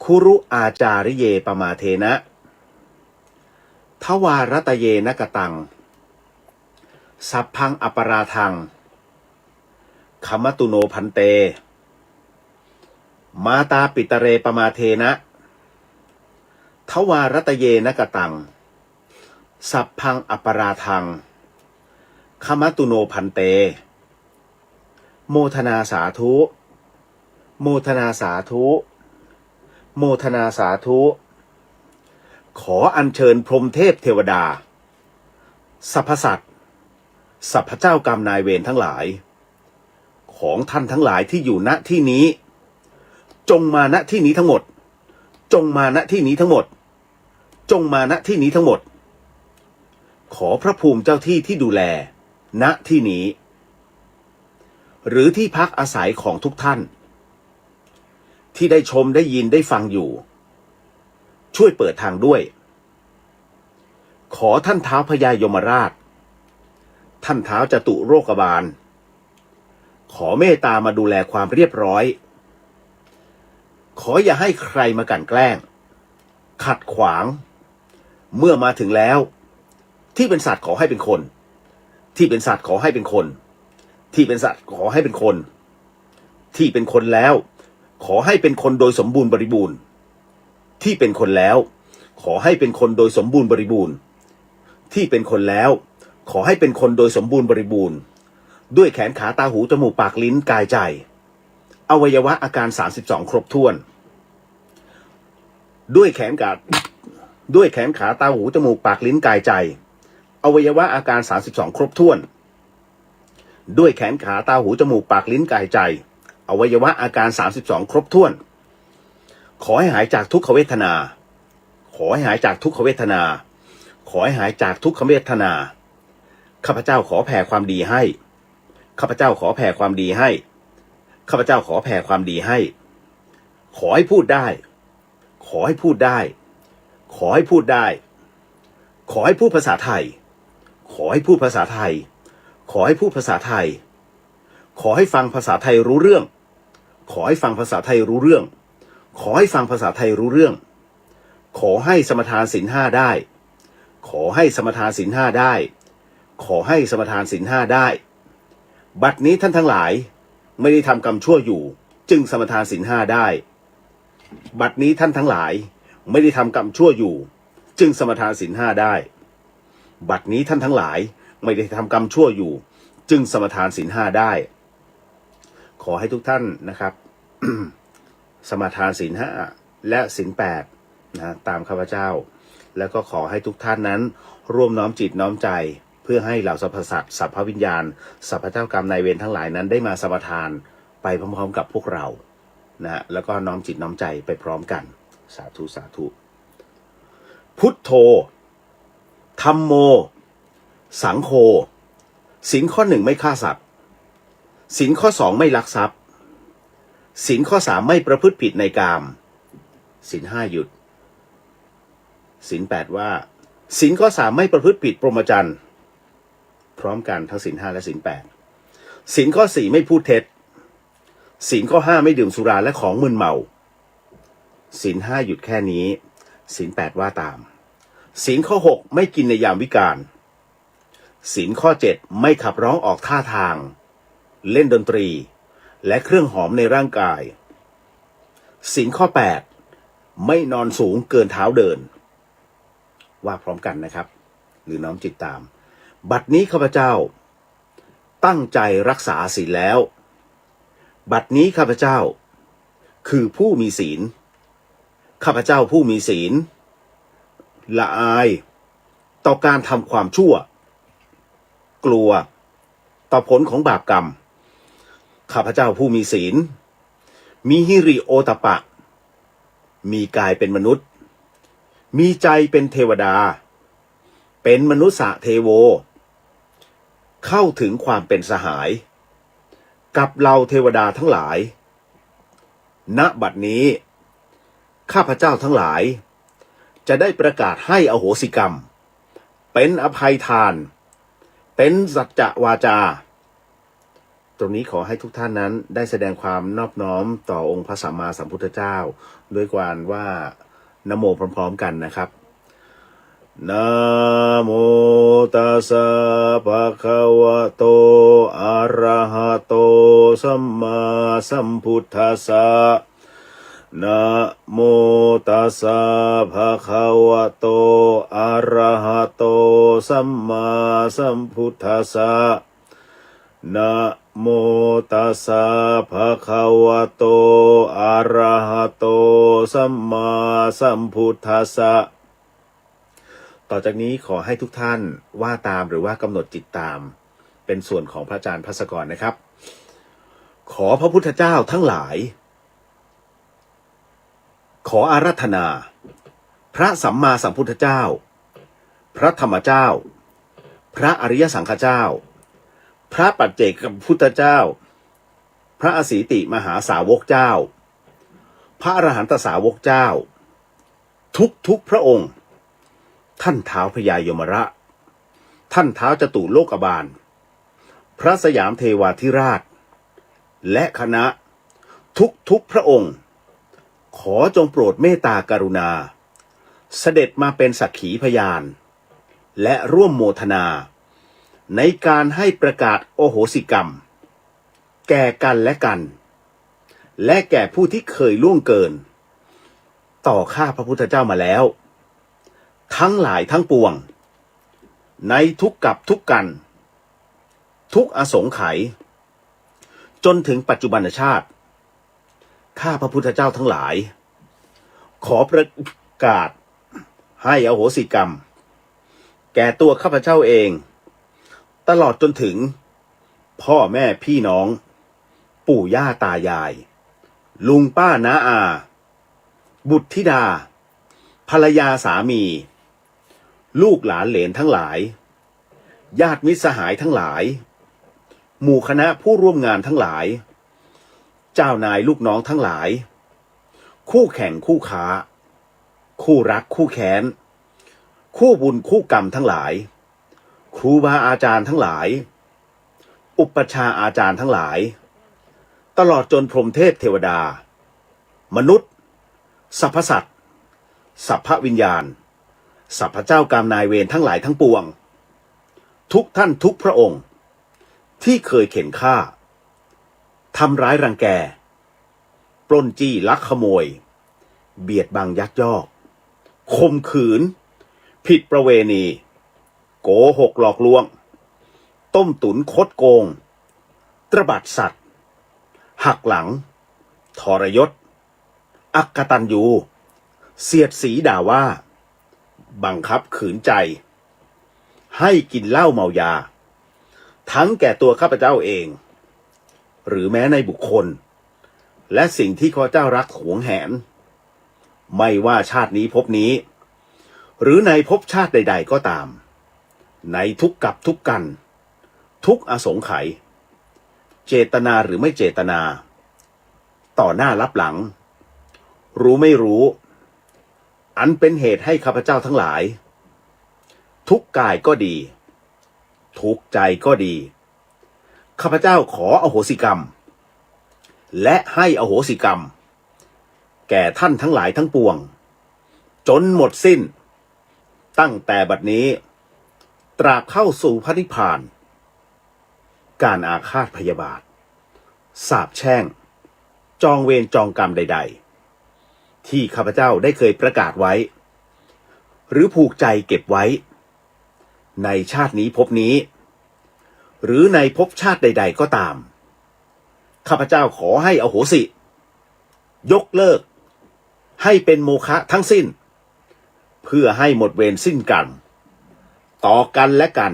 คุรุอาจาริเยปมาเทนะทวารตเยนกตังสัพพังอปราทังขมตุโนพันเตมาตาปิตเรปมาเทนะทวารตเยนกตังสัพพังอปราทังขมตุโนพันเตโมทนาสาธุโมทนาสาธุโมทนาสาธุขออัญเชิญพรหมเทพเทวดาสรรพสัตว์สัพพเจ้ากรรมนายเวรทั้งหลายของท่านทั้งหลายที่อยู่ณที่นี้จงมาณที่นี้ทั้งหมดจงมาณที่นี้ทั้งหมดจงมาณที่นี้ทั้งหมดขอพระภูมิเจ้าที่ที่ดูแลณที่นี้หรือที่พักอาศัยของทุกท่านที่ได้ชมได้ยินได้ฟังอยู่ช่วยเปิดทางด้วยขอท่านท้าวพญายมราชท่านท้าวจตุโรคบาลขอเมตตามาดูแลความเรียบร้อยขออย่าให้ใครมากลั่นแกล้งขัดขวางเมื่อมาถึงแล้วที่เป็นสัตว์ขอให้เป็นคนที่เป็นสัตว์ขอให้เป็นคนที่เป็นสัตว์ขอให้เป็นคนที่เป็นคนแล้วขอให้เป็นคนโดยสมบูรณ์บริบูรณ์ที่เป็นคนแล้วขอให้เป็นคนโดยสมบูรณ์บริบูรณ์ที่เป็นคนแล้วขอให้เป็นคนโดยสมบูรณ์บริบูรณ์ด้วยแขนขาตาหูจมูกปากลิ้นกายใจอวัยวะอาการ32ครบถ้วนด้วยแขนขาตาหูจมูกปากลิ้นกายใจอวัยวะอาการ32ครบถ้วนด้วยแขนขาตาหูจมูกปากลิ้นกายใจอวัยวะอาการ32ครบถ้วนขอให้หายจากทุกขเวทนาขอให้หายจากทุกขเวทนาขอให้หายจากทุกขเวทนาข้าพเจ้าขอแผ่ความดีให้ข้าพเจ้าขอแผ่ความดีให้ข้าพเจ้าขอแผ่ความดีให้ขอให้พูดได้ขอให้พูดได้ขอให้พูดได้ขอให้พูดภาษาไทยขอให้พูดภาษาไทยขอให้พูดภาษาไทยขอให้ฟังภาษาไทยรู้เรื่องขอให้ฟังภาษาไทยรู้เรื่องขอให้ฟังภาษาไทยรู้เรื่องขอให้สมทานศีลห้าได้ขอให้สมทานศีลห้าได้ขอให้สมทานศีลห้าได้บัดนี้ท่านทั้งหลายไม่ได้ทำกรรมชั่วอยู่จึงสมทานศีลห้าได้บัดนี้ท่านทั้งหลายไม่ได้ทำกรรมชั่วอยู่จึงสมทานศีลห้าได้บัดนี้ท่านทั้งหลายไม่ได้ทำกรรมชั่วอยู่จึงสมทานศีลห้าได้ขอให้ทุกท่านนะครับ สมทานศีลห้าและศีลแปดนะตามข้าพเจ้าแล้วก็ขอให้ทุกท่านนั้นร่วมน้อมจิตน้อมใจเพื่อให้เหล่าสรรพสัตว์สรรพวิญญาณสรรพเจ้ากรรมนายเวรทั้งหลายนั้นได้มาสมทานไปพร้อมๆกับพวกเรานะแล้วก็น้อมจิตน้อมใจไปพร้อมกันสาธุสาธุพุทโธธัมโมสังโฆศีลข้อ1ไม่ฆ่าสัตว์ศีลข้อ2ไม่ลักทรัพย์ศีลข้อ3ไม่ประพฤติผิดในกามศีล5หยุดศีล8ว่าศีลข้อ3ไม่ประพฤติผิดพรหมจรรย์พร้อมกันทั้งศีล5และศีล8ศีลข้อ4ไม่พูดเท็จศีลข้อ5ไม่ดื่มสุราและของมึนเมาศีล5หยุดแค่นี้ศีล8ว่าตามศีลข้อ6ไม่กินในยามวิกาลศีลข้อ7ไม่ขับร้องออกท่าทางเล่นดนตรีและเครื่องหอมในร่างกายศีลข้อ8ไม่นอนสูงเกินเท้าเดินว่าพร้อมกันนะครับหรือน้อมจิตตามบัดนี้ข้าพเจ้าตั้งใจรักษาศีลแล้วบัดนี้ข้าพเจ้าคือผู้มีศีลข้าพเจ้าผู้มีศีลละอายต่อการทำความชั่วกลัวต่อผลของบาปกรรมข้าพเจ้าผู้มีศีลมีหิริโอตปะมีกายเป็นมนุษย์มีใจเป็นเทวดาเป็นมนุษย์เทโวเข้าถึงความเป็นสหายกับเราเทวดาทั้งหลายณบัดนี้ข้าพเจ้าทั้งหลายจะได้ประกาศให้อโหสิกรรมเป็นอภัยทาน เป็นสัจจะวาจาตรงนี้ขอให้ทุกท่านนั้นได้แสดงความนอบน้อมต่อองค์พระสัมมาสัมพุทธเจ้าด้วยการว่านะโมพร้อมๆกันนะครับนะโมตัสสะภะคะวะโตอะระหะโตสัมมาสัมพุทธัสสะนะโมตัสสะภะคะวะโตอะระหะโตสัมมาสัมพุทธัสสะนะโมตัสสะภะคะวะโตอะระหะโตสัมมาสัมพุทธัสสะต่อจากนี้ขอให้ทุกท่านว่าตามหรือว่ากำหนดจิตตามเป็นส่วนของพระอาจารย์ภัสกรนะครับขอพระพุทธเจ้าทั้งหลายขออาราธนาพระสัมมาสัมพุทธเจ้าพระธรรมเจ้าพระอริยสังฆเจ้าพระปัจเจกพุทธเจ้าพระอสีติมหาสาวกเจ้าพระอรหันตสาวกเจ้าทุกพระองค์ท่านท้าวพญายมระท่านท้าวจตุโลกบาลพระสยามเทวาธิราชและคณะทุกพระองค์ขอจงโปรดเมตตากรุณาเสด็จมาเป็นสักขีพยานและร่วมโมทนาในการให้ประกาศโอโหสิกรรมแก่กันและกันและแก่ผู้ที่เคยล่วงเกินต่อข้าพระพุทธเจ้ามาแล้วทั้งหลายทั้งปวงในทุกกับทุกกันทุกอสงไขยจนถึงปัจจุบันชาติข้าพระพุทธเจ้าทั้งหลายขอประกาศให้อโหสิกรรมแก่ตัวข้าพเจ้าเองตลอดจนถึงพ่อแม่พี่น้องปู่ย่าตายายลุงป้าน้าอาบุตรธิดาภรรยาสามีลูกหลานเหลนทั้งหลายญาติมิตรสหายทั้งหลายหมู่คณะผู้ร่วมงานทั้งหลายเจ้านายลูกน้องทั้งหลายคู่แข่งคู่ค้าคู่รักคู่แค้นคู่บุญคู่กรรมทั้งหลายครูบาอาจารย์ทั้งหลายอุปชฌาย์อาจารย์ทั้งหลายตลอดจนพรหมเทพเทวดามนุษย์สรรพสัตว์สัพพวิญญาณสัพพเจ้ากรรมนายเวรทั้งหลายทั้งปวงทุกท่านทุกพระองค์ที่เคยเข็นฆ่าทำร้ายรังแกปล้นจี้ลักขโมยเบียดบังยักยอกข่มขืนผิดประเวณีโกหกหลอกลวงต้มตุ๋นคดโกงตระบัดสัตว์หักหลังทรยศอักตันยูเสียดสีด่าว่าบังคับขืนใจให้กินเหล้าเมายาทั้งแก่ตัวข้าพเจ้าเองหรือแม้ในบุคคลและสิ่งที่ข้าพเจ้ารักหวงแหนไม่ว่าชาตินี้ภพนี้หรือในภพชาติใดๆก็ตามในทุกกับทุกกันทุกอสงไขยเจตนาหรือไม่เจตนาต่อหน้ารับหลังรู้ไม่รู้อันเป็นเหตุให้ข้าพเจ้าทั้งหลายทุกกายก็ดีทุกใจก็ดีข้าพเจ้าขออโหสิกรรมและให้อโหสิกรรมแก่ท่านทั้งหลายทั้งปวงจนหมดสิ้นตั้งแต่บัดนี้ตราบเข้าสู่พระนิพพานการอาฆาตพยาบาทสาปแช่งจองเวรจองกรรมใดๆที่ข้าพเจ้าได้เคยประกาศไว้หรือผูกใจเก็บไว้ในชาตินี้ภพนี้หรือในภพชาติใดๆก็ตามข้าพเจ้าขอให้อโหสิยกเลิกให้เป็นโมฆะทั้งสิ้นเพื่อให้หมดเวรสิ้นกรรมต่อกันและกัน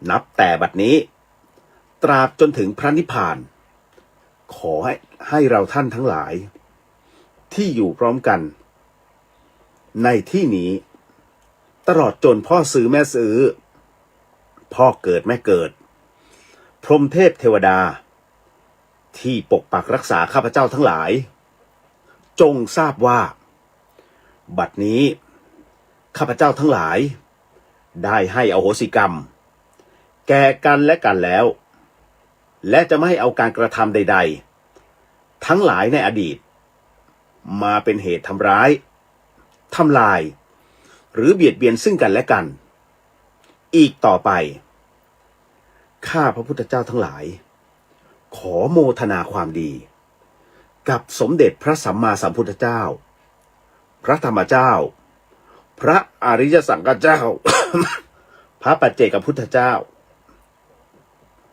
นับแต่บัดนี้ตราบจนถึงพระนิพพานขอให้เราท่านทั้งหลายที่อยู่พร้อมกันในที่นี้ตลอดจนพ่อซื้อแม่ซื้อพ่อเกิดแม่เกิดพรหมเทพเทวดาที่ปกปักรักษาข้าพเจ้าทั้งหลายจงทราบว่าบัดนี้ข้าพเจ้าทั้งหลายได้ให้อโหสิกรรม แก่กันและกันแล้วและจะไม่ให้เอาการกระทำใดๆทั้งหลายในอดีตมาเป็นเหตุทำร้ายทำลายหรือเบียดเบียนซึ่งกันและกันอีกต่อไปข้าพระพุทธเจ้าทั้งหลายขอโมทนาความดีกับสมเด็จพระสัมมาสัมพุทธเจ้าพระธรรมเจ้าพระอริยสังฆเจ้า พระปัจเจกพุทธเจ้า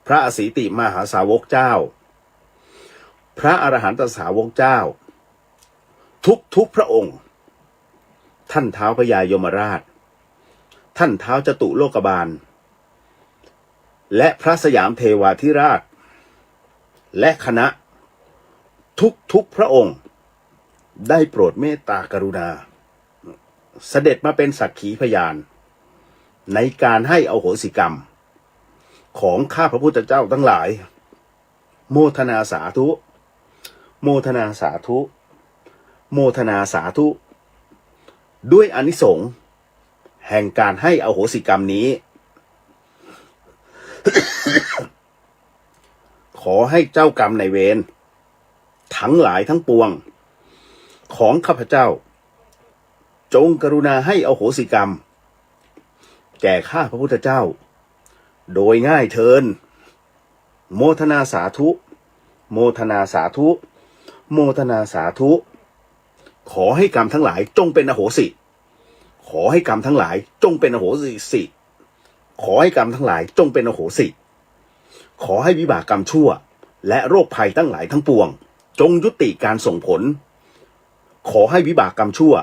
พระอสีติมหาสาวกเจ้าพระอรหันตสาวกเจ้าทุกพระองค์ท่านท้าวพญายมราชท่านท้าวจตุโลกบาลและพระสยามเทวาธิราชและคณะทุกพระองค์ได้โปรดเมตตากรุณาเสด็จมาเป็นสักขีพยานในการให้อโหสิกรรมของข้าพระพุทธเจ้าทั้งหลายโมทนาสาธุโมทนาสาธุโมทนาสาธุด้วยอานิสงส์แห่งการให้อโหสิกรรมนี้ ขอให้เจ้ากรรมนายเวรทั้งหลายทั้งปวงของข้าพเจ้าจงกรุณาให้อโหสิกรรมแก่ข้าพระพุทธเจ้าโดยง่ายเทินโมทนาสาธุโมทนาสาธุโมทนาสาธุขอให้กรรมทั้งหลายจงเป็นอโหสิขอให้กรรมทั้งหลายจงเป็นอโหสิขอให้กรรมทั้งหลายจงเป็นอโหสิขอให้วิบากกรรมชั่วและโรคภัยทั้งหลายทั้งปวงจงยุติการส่งผลขอให้วิบากกรรมชั่ว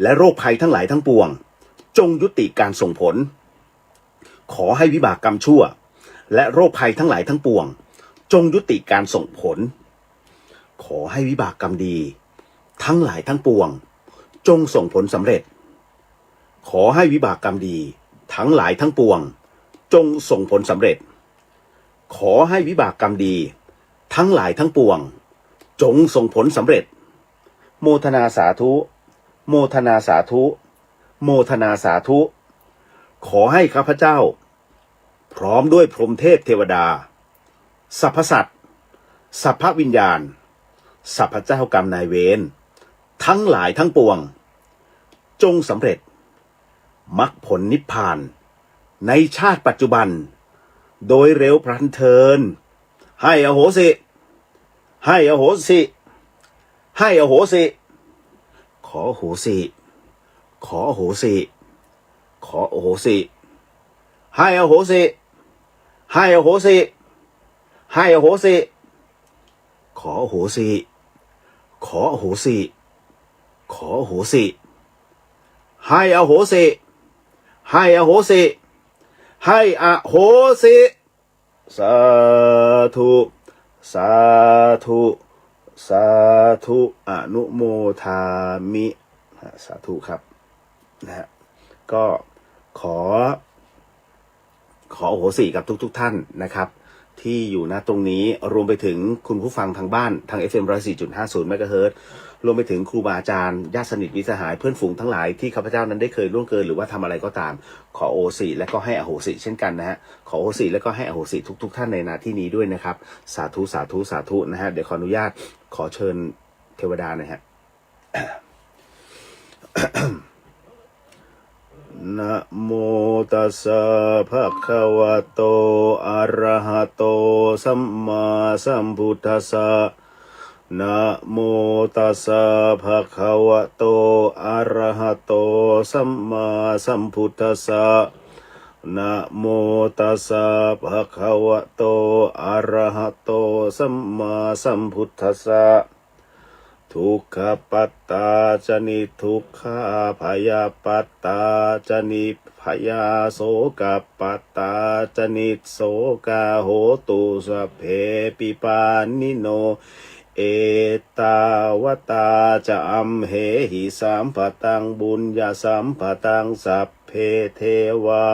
และโรคภัยทั้งหลายทั้งปวงจงยุติการส่งผลขอให้วิบากกรรมชั่วและโรคภัยทั้งหลายทั้งปวงจงยุติการส่งผลขอให้วิบากกรรมดีทั้งหลายทั้งปวงจงส่งผลสำเร็จขอให้วิบากกรรมดีทั้งหลายทั้งปวงจงส่งผลสำเร็จขอให้วิบากกรรมดีทั้งหลายทั้งปวงจงส่งผลสำเร็จโมทนาสาธุโมทนาสาธุโมทนาสาธุขอให้ข้าพเจ้าพร้อมด้วยพรหมเทพเทวดาสรรพสัตว์สรรพวิญญาณสรรพเจ้ากรรมนายเวรทั้งหลายทั้งปวงจงสำเร็จมรรคผลนิพพานในชาติปัจจุบันโดยเร็วพลันเทินให้อโหสิให้อโหสิให้อโหสิขออโหสิขออโหสิขออโหสิให้อโหสิให้อโหสิให้อโหสิขออโหสิขออโหสิขออโหสิให้อโหสิให้อโหสิให้อโหสิสาธุสาธุสาธุอนุโมทามิสาธุครับนะฮะก็ขออโหสิกับทุกท่านนะครับที่อยู่ณตรงนี้รวมไปถึงคุณผู้ฟังทางบ้านทาง FM 104.50 เมกะเฮิรตซ์รวมไปถึงครูบาอาจารย์ญาติสนิทมิตรสหายเพื่อนฝูงทั้งหลายที่ข้าพเจ้านั้นได้เคยล่วงเกินหรือว่าทำอะไรก็ตามขอโอสิและก็ให้อโหสิเช่นกันนะฮะขอโอสิและก็ให้อโหสิทุกท่านในนาที่นี้ด้วยนะครับสาธุสาธุสาธุนะฮะเดี๋ยวขออนุญาตขอเชิญเทวดาหน่อยฮะ นะโมตัสสะภะคะวะโตอะระหะโตสัมมาสัมพุทธัสสะนะโมตัสสะภะคะวะโตอะระหะโตสัมมาสัมพุทธัสสะนะโมตัสสะภะคะวะโตอะระหะโตสัมมาสัมพุทธัสสะทุกขปัตตาจนิทุกขาพยาปัตตาจนิพยาโสกปัตตาจนิโสกาโหตุสัพเพปิปานิโนเอตาวตาจะอัมเหหิสัมปตังบุญญาสัมปตังสัพเพเทวา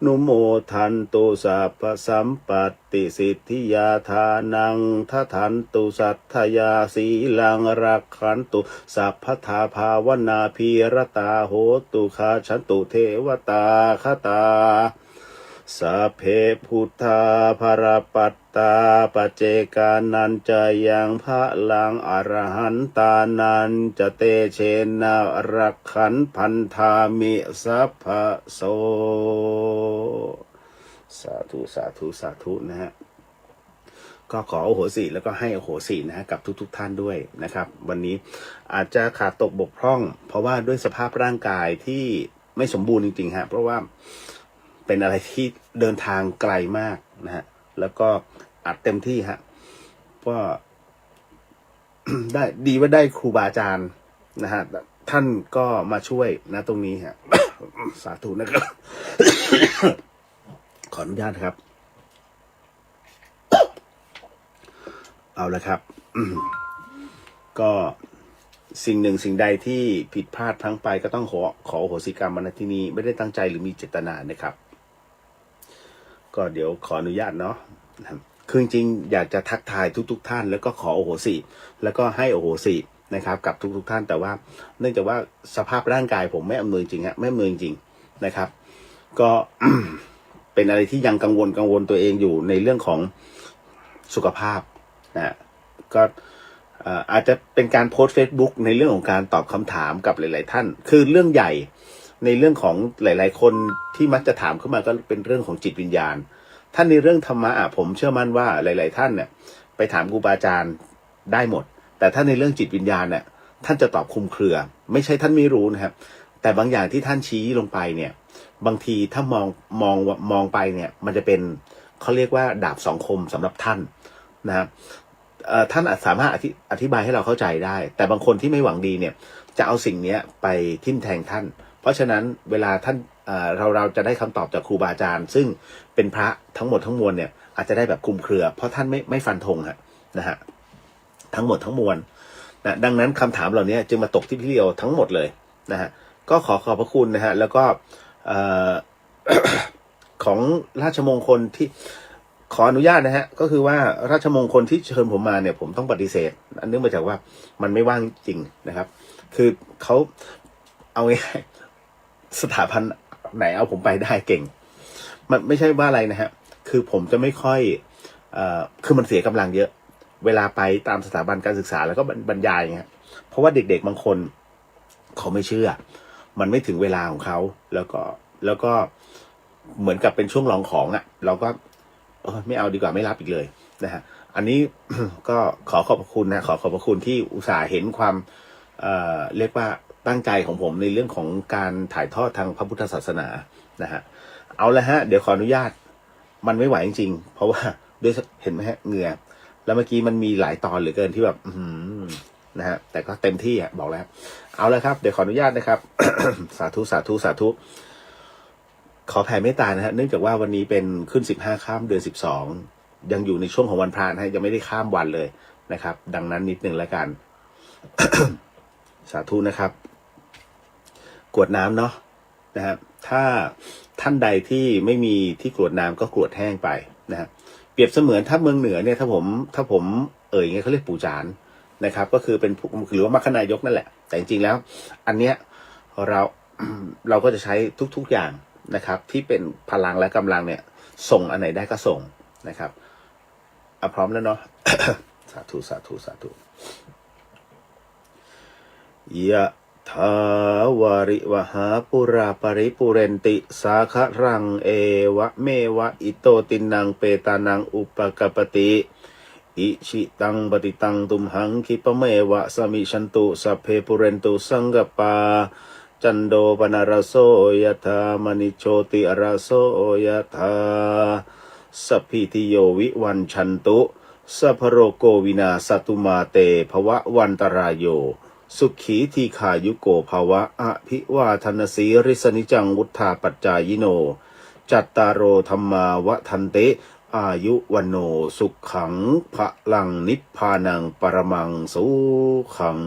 นุโมทันตุสัพพสัมปัตติสิทธิยาทานังทัทันตุสัทธยาสีลังรักขันตุสัพพทาภาวนาพีรตาโหตุคาชันตุเทวตาคตา สัพเพพุทธาภรปัตตาปเจกานันจะยังพระลังอรหันตานันจะเตเชนะรักขันพันธามิสัพพะโสสาธุสาธุสาธุนะฮะก็ขออโหสิแล้วก็ให้อโหสินะฮะกับทุกท่านด้วยนะครับวันนี้อาจจะขาดตกบกพร่องเพราะว่าด้วยสภาพร่างกายที่ไม่สมบูรณ์จริงๆฮะเพราะว่าเป็นอะไรที่เดินทางไกลมากนะฮะแล้วก็อัดเต็มที่ฮะก็ ได้ดีว่าได้ครูบาอาจารย์นะฮะท่านก็มาช่วยนะตรงนี้ฮะ สาธุนะครับ ขออนุญาตครับ เอาละครับ ก็สิ่งหนึ่งสิ่งใดที่ผิดพลาดพลั้งไปก็ต้องขออโหสิกรรมมาณที่นี้ไม่ได้ตั้งใจหรือมีเจตนานะครับ ก็เดี๋ยวขออนุญาตเนาะคือจริงอยากจะทักทายทุกท่านแล้วก็ขออโหสิแล้วก็ให้อโหสินะครับกับทุกท่านแต่ว่าเนื่องจากว่าสภาพร่างกายผมไม่อำนวยจริงฮะไม่อำนวยจริงนะครับ ก็ เป็นอะไรที่ยังกังวลตัวเองอยู่ในเรื่องของสุขภาพนะก็อาจจะเป็นการโพสต์ Facebook ในเรื่องของการตอบคำถามกับหลายๆท่านคือเรื่องใหญ่ในเรื่องของหลายๆคนที่มักจะถามเข้ามาก็เป็นเรื่องของจิตวิญญาณท่านในเรื่องธรรมะผมเชื่อมั่นว่าหลายๆท่านเนี่ยไปถามครูบาอาจารย์ได้หมดแต่ถ้าในเรื่องจิตวิญญาณเนี่ยท่านจะตอบคลุมเครือไม่ใช่ท่านไม่รู้นะครับแต่บางอย่างที่ท่านชี้ลงไปเนี่ยบางทีถ้ามองไปเนี่ยมันจะเป็นเขาเรียกว่าดาบสองคมสำหรับท่านนะครับท่านสามารถอธิบายให้เราเข้าใจได้แต่บางคนที่ไม่หวังดีเนี่ยจะเอาสิ่งนี้ไปทิ่มแทงท่านเพราะฉะนั้นเวลาท่านเราจะได้คำตอบจากครูบาอาจารย์ซึ่งเป็นพระทั้งหมดทั้งมวลเนี่ยอาจจะได้แบบคลุมเครือเพราะท่านไม่ฟันธงนะฮะทั้งหมดทั้งมวลนะดังนั้นคำถามเหล่านี้จึงมาตกที่พี่เลียวทั้งหมดเลยนะฮะก็ขอบพระคุณนะฮะแล้วก็ ของราชมงคลที่ขออนุญาตนะฮะก็คือว่าราชมงคลที่เชิญผมมาเนี่ยผมต้องปฏิเสธเนื่องมาจากว่ามันไม่ว่างจริงนะครับคือเขาเอาง่ายๆสถาบันไหนเอาผมไปได้เก่งมันไม่ใช่ว่าอะไรนะฮะคือผมจะไม่ค่อยคือมันเสียกำลังเยอะเวลาไปตามสถาบันการศึกษาแล้วก็บรรยายอย่างเงี้ยเพราะว่าเด็กๆบางคนเขาไม่เชื่อมันไม่ถึงเวลาของเขาแล้วก็เหมือนกับเป็นช่วงลองของอ่ะเราก็ไม่เอาดีกว่าไม่รับอีกเลยนะฮะอันนี้ ก็ขอขอบคุณนะขอขอบพระคุณที่อุตส่าห์เห็นความเรียกว่าตั้งใจของผมในเรื่องของการถ่ายทอดทางพระพุทธศาสนานะฮะเอาละฮะเดี๋ยวขออนุญาตมันไม่ไหวจริงๆเพราะว่าด้วยเห็นไหมฮะเหงื่อแล้วเมื่อกี้มันมีหลายตอนเหลือเกินที่แบบนะฮะแต่ก็เต็มที่บอกแล้วเอาละครับเดี๋ยวขออนุญาตนะครับ สาธุสาธุสาธุขอแผ่เมตตานะฮะเนื่องจากว่าวันนี้เป็นขึ้น15 ค่ำเดือน12ยังอยู่ในช่วงของวันพระนะฮะยังไม่ได้ข้ามวันเลยนะครับดังนั้นนิดนึงแล้วกัน สาธุนะครับกรวดน้ำเนาะนะครับถ้าท่านใดที่ไม่มีที่กรวดน้ำก็กรวดแห้งไปนะฮะเปรียบเสมือนถ้าเมืองเหนือเนี่ยถ้าผมเงี้ยเขาเรียกปู่จานนะครับก็คือเป็นหรือว่ามัคคณายกนั่นแหละแต่จริงๆแล้วอันเนี้ยเราก็จะใช้ทุกอย่างนะครับที่เป็นพลังและกำลังเนี่ยส่งอันไหนได้ก็ส่งนะครับพร้อมแล้วเนาะ สาธุสาธุสาธุยะถาวาริวหาปุราปริปุเรนติสาครังเอวะเมวะอิโตตินังเปตานังอุปกปติอิชิตังปฏิตังตุมหังคิปะเมวะสมิชันตุสัพเพปุเรนตุสังกปาจันโดปนารโสยถามณิโชติอราโสยถาสัพพิติโยวิวันชันตุสัพพโรโกวินาสตุมาเตภวะวันตรายโยสุขีทีขายุโกภาวะอภิวาทนสีริสนิจังวุธาปัจจายโนจัตตารโอธรรมาวะทันเตอายุวันโนสุขังพะลังนิพพานังปรมังสุขัง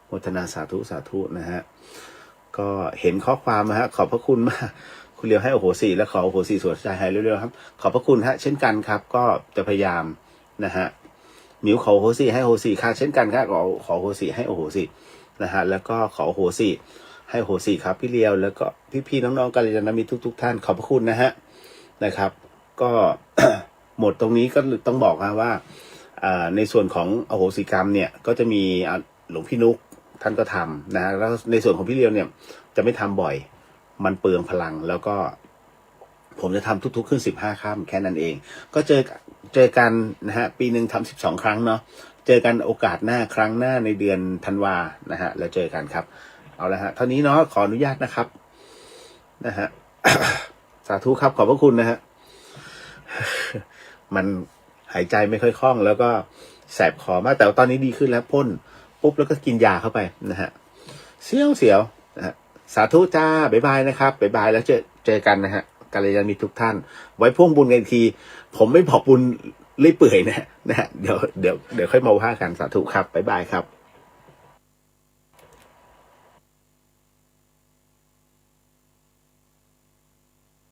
โมทนาสาธุสาธุนะฮะก็เห็นข้อความนะฮะขอบพระคุณมากคุณเลียวให้โอโหสิและขอโอโหสิสวดใจหายเร็วๆครับขอบพระคุณฮะเช่นกันครับก็จะพยายามนะฮะหมิวขอโอโหสิให้โอโหสิค่ะเช่นกันครับขอโอโหสิให้โอโหสินะฮะแล้วก็ขอโอโหสิ ให้โหสิครับพี่เลียวแล้วก็พี่ๆน้องๆกัลยาณมิตรทุกท่านขอบพระคุณนะฮะนะครับ ก็ หมดตรงนี้ก็ต้องบอกนะว่าในส่วนของอโหสิกรรมเนี่ยก็จะมีหลวงพี่นุกท่านก็ทำนะแล้วในส่วนของพี่เลียวเนี่ยจะไม่ทำบ่อยมันเปลืองพลังแล้วก็ผมจะทำทุกๆขึ้น15 ค่ำแค่นั้นเองก็เจอกันนะฮะปีหนึ่งทำ12 ครั้งเนาะเจอกันโอกาสหน้าครั้งหน้าในเดือนธันวานะฮะแล้วเจอกันครับเอาละฮะเท่านี้เนาะขออนุญาตนะครับนะฮะ สาธุครับขอบพระคุณนะฮะ มันหายใจไม่ค่อยคล่องแล้วก็แสบคอมากแต่ว่าตอนนี้ดีขึ้นแล้วพ่นปุ๊บแล้วก็กินยาเข้าไปนะฮะเสียวนะฮะสาธุจ้าบ๊ายบายนะครับบ๊ายบายแล้วเจอกันนะฮะกัลยาณมิตรทุกท่านไว้พ่วงบุญกันอีกทีผมไม่บอกบุญเลื่อยเปื่อยนะฮะเดี๋ยวค่อยมาว่ากันสาธุครับบ๊ายบายครับ